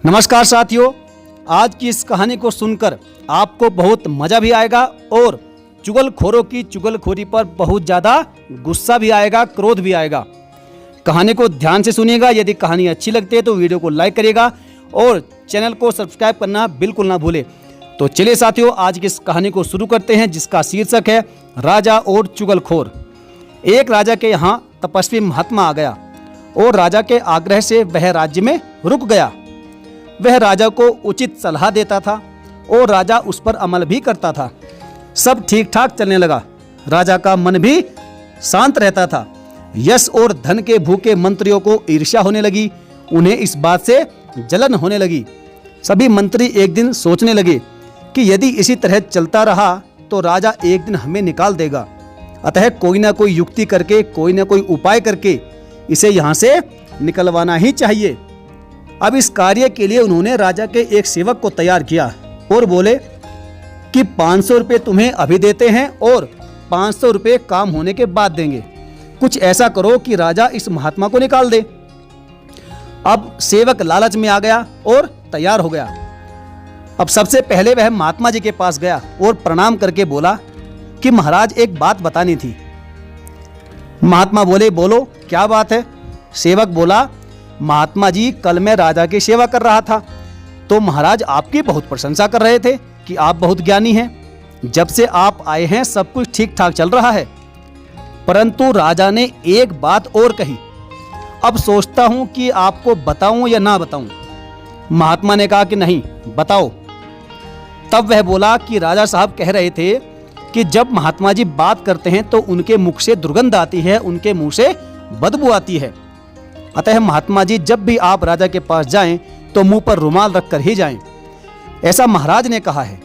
नमस्कार साथियों, आज की इस कहानी को सुनकर आपको बहुत मजा भी आएगा और चुगलखोरों की चुगलखोरी पर बहुत ज़्यादा गुस्सा भी आएगा, क्रोध भी आएगा। कहानी को ध्यान से सुनिएगा। यदि कहानी अच्छी लगती है तो वीडियो को लाइक करिएगा और चैनल को सब्सक्राइब करना बिल्कुल ना भूले। तो चलिए साथियों, आज की इस कहानी को शुरू करते हैं, जिसका शीर्षक है राजा और चुगलखोर। एक राजा के यहाँ तपस्वी महात्मा आ गया और राजा के आग्रह से वह राज्य में रुक गया। वह राजा को उचित सलाह देता था और राजा उस पर अमल भी करता था। सब ठीक ठाक चलने लगा। राजा का मन भी शांत रहता था। यश और धन के भूखे मंत्रियों को ईर्ष्या होने लगी। उन्हें इस बात से जलन होने लगी। सभी मंत्री एक दिन सोचने लगे कि यदि इसी तरह चलता रहा तो राजा एक दिन हमें निकाल देगा। अतः कोई ना कोई युक्ति करके, कोई ना कोई उपाय करके इसे यहाँ से निकलवाना ही चाहिए। अब इस कार्य के लिए उन्होंने राजा के एक सेवक को तैयार किया और बोले कि 500 रुपये तुम्हें अभी देते हैं और 500 रुपये काम होने के बाद देंगे। कुछ ऐसा करो कि राजा इस महात्मा को निकाल दे। अब सेवक लालच में आ गया और तैयार हो गया। अब सबसे पहले वह महात्मा जी के पास गया और प्रणाम करके बोला कि महाराज, एक बात बतानी थी। महात्मा बोले, बोलो क्या बात है। सेवक बोला, महात्मा जी, कल मैं राजा की सेवा कर रहा था तो महाराज आपकी बहुत प्रशंसा कर रहे थे कि आप बहुत ज्ञानी हैं। जब से आप आए हैं सब कुछ ठीक ठाक चल रहा है, परंतु राजा ने एक बात और कही। अब सोचता हूं कि आपको बताऊं या ना बताऊं। महात्मा ने कहा कि नहीं, बताओ। तब वह बोला कि राजा साहब कह रहे थे कि जब महात्मा जी बात करते हैं तो उनके मुख से दुर्गंध आती है, उनके मुंह से बदबू आती है। अतः महात्मा जी जब भी आप राजा के पास जाएं तो मुंह पर रुमाल रखकर ही जाएं, ऐसा महाराज ने कहा है।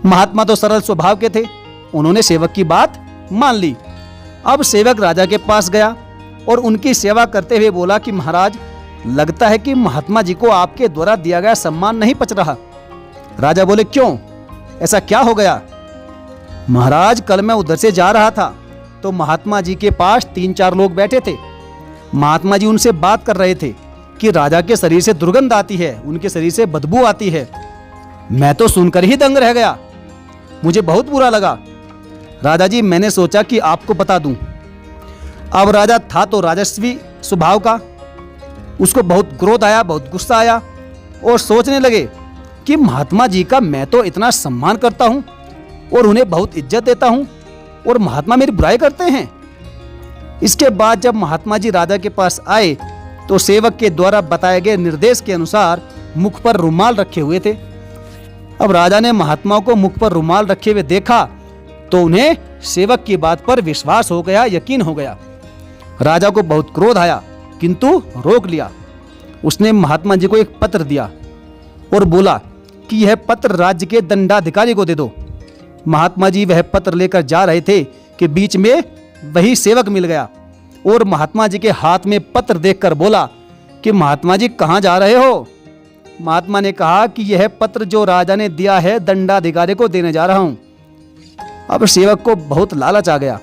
महात्मा तो सरल स्वभाव के थे, उन्होंने सेवक की बात मान ली। अब सेवक राजा के पास गया और उनकी सेवा करते हुए बोला कि महाराज, लगता है कि महात्मा जी को आपके द्वारा दिया गया सम्मान नहीं पच रहा। राजा बोले, क्यों, ऐसा क्या हो गया। महाराज, कल मैं उधर से जा रहा था तो महात्मा जी के पास 3-4 लोग बैठे थे। महात्मा जी उनसे बात कर रहे थे कि राजा के शरीर से दुर्गंध आती है, उनके शरीर से बदबू आती है। मैं तो सुनकर ही दंग रह गया, मुझे बहुत बुरा लगा। राजा जी, मैंने सोचा कि आपको बता दूं। अब राजा था तो राजस्वी स्वभाव का, उसको बहुत क्रोध आया, बहुत गुस्सा आया और सोचने लगे कि महात्मा जी का मैं तो इतना सम्मान करता हूं और उन्हें बहुत इज्जत देता हूं और महात्मा मेरी बुराई करते हैं। इसके बाद जब महात्मा जी राजा के पास आए तो सेवक के द्वारा बताए गए निर्देश के अनुसार मुख पर रुमाल रखे हुए थे। अब राजा ने महात्माओं को मुख पर रुमाल रखे हुए देखा तो उन्हें सेवक की बात पर विश्वास हो गया, यकीन हो गया। राजा को बहुत क्रोध आया किंतु रोक लिया। उसने महात्मा जी को एक पत्र दिया और बोला कि यह पत्र राज्य के दंडाधिकारी को दे दो। महात्मा जी वह पत्र लेकर जा रहे थे कि बीच में वही सेवक मिल गया और महात्मा जी के हाथ में पत्र देखकर बोला कि महात्मा जी कहाँ जा रहे हो। महात्मा ने कहा कि यह पत्र जो राजा ने दिया है दंडाधिकारी को देने जा रहा हूं। अब सेवक को बहुत लालच आ गया।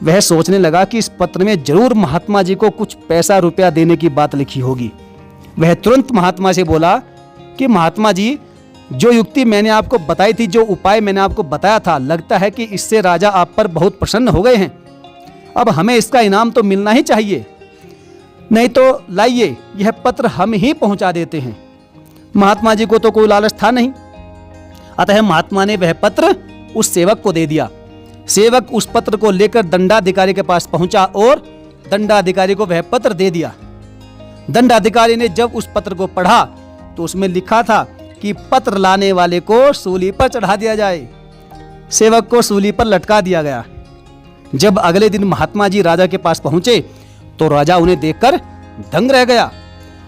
वह सोचने लगा कि इस पत्र में जरूर महात्मा जी को कुछ पैसा रुपया देने की बात लिखी होगी। वह तुरंत महात्मा से बोला कि महात्मा जी, जो युक्ति मैंने आपको बताई थी, जो उपाय मैंने आपको बताया था, लगता है कि इससे राजा आप पर बहुत प्रसन्न हो गए हैं। अब हमें इसका इनाम तो मिलना ही चाहिए, नहीं तो लाइए यह पत्र हम ही पहुंचा देते हैं। महात्मा जी को तो कोई लालच था नहीं, अतः महात्मा ने वह पत्र उस सेवक को दे दिया। सेवक उस पत्र को लेकर दंडाधिकारी के पास पहुंचा और दंडाधिकारी को वह पत्र दे दिया। दंडाधिकारी ने जब उस पत्र को पढ़ा तो उसमें लिखा था कि पत्र लाने वाले को सूली पर चढ़ा दिया जाए। सेवक को सूली पर लटका दिया गया। जब अगले दिन महात्मा जी राजा के पास पहुंचे तो राजा उन्हें देखकर दंग रह गया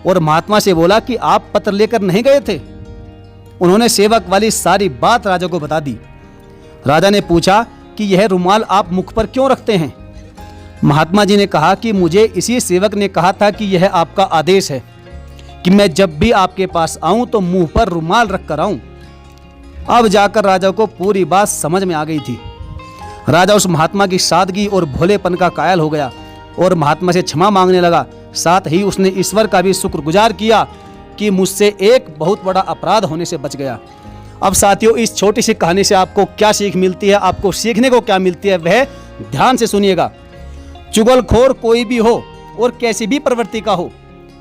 और महात्मा से बोला कि आप पत्र लेकर नहीं गए थे। उन्होंने सेवक वाली सारी बात राजा को बता दी। राजा ने पूछा कि यह रुमाल आप मुख पर क्यों रखते हैं। महात्मा जी ने कहा कि मुझे इसी सेवक ने कहा था कि यह आपका आदेश है कि मैं जब भी आपके पास आऊं तो मुंह पर रुमाल रखकर आऊं। अब जाकर राजा को पूरी बात समझ में आ गई थी। राजा उस महात्मा की सादगी और भोलेपन का कायल हो गया और महात्मा से क्षमा मांगने लगा। साथ ही उसने ईश्वर का भी शुक्रगुजार किया कि मुझसे एक बहुत बड़ा अपराध होने से बच गया। अब साथियों, इस छोटी सी कहानी से आपको क्या सीख मिलती है, आपको सीखने को क्या मिलती है, वह ध्यान से सुनिएगा। चुगलखोर कोई भी हो और कैसी भी प्रवृत्ति का हो,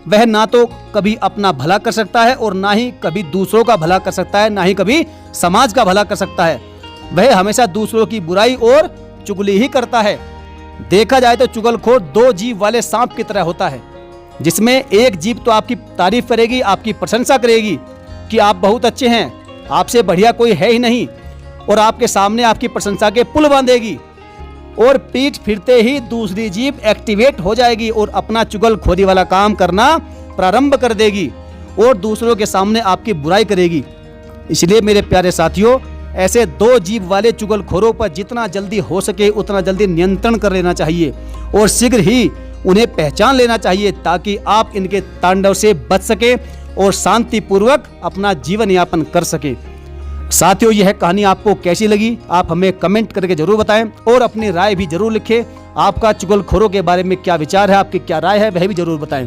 वह ना तो कभी अपना भला कर सकता है और ना ही कभी दूसरों का भला कर सकता है, ना ही कभी समाज का भला कर सकता है। वह हमेशा दूसरों की बुराई और चुगली ही करता है। देखा जाए तो चुगलखोर दो जीभ वाले सांप की तरह होता है, जिसमें एक जीभ तो आपकी तारीफ करेगी, आपकी प्रशंसा करेगी कि आप बहुत अच्छे हैं, आपसे बढ़िया कोई है ही नहीं, और आपके सामने आपकी प्रशंसा के पुल बांधेगी, और पीठ फिरते ही दूसरी जीभ एक्टिवेट हो जाएगी और अपना चुगलखोरी वाला काम करना प्रारंभ कर देगी और दूसरों के सामने आपकी बुराई करेगी। इसलिए मेरे प्यारे साथियों, ऐसे दो जीभ वाले चुगलखोरों पर जितना जल्दी हो सके उतना जल्दी नियंत्रण कर लेना चाहिए और शीघ्र ही उन्हें पहचान लेना चाहिए, ताकि आप इनके तांडव से बच सके और शांतिपूर्वक अपना जीवन यापन कर सके। साथियों, यह कहानी आपको कैसी लगी आप हमें कमेंट करके जरूर बताएं और अपनी राय भी जरूर लिखें। आपका चुगलखोरों के बारे में क्या विचार है, आपकी क्या राय है, वह भी जरूर बताएं।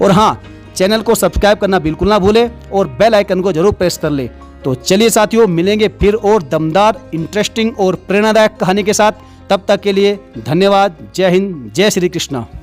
और हाँ, चैनल को सब्सक्राइब करना बिल्कुल ना भूलें और बेल आइकन को जरूर प्रेस कर ले। तो चलिए साथियों, मिलेंगे फिर और दमदार, इंटरेस्टिंग और प्रेरणादायक कहानी के साथ। तब तक के लिए धन्यवाद। जय हिंद, जय श्री कृष्णा।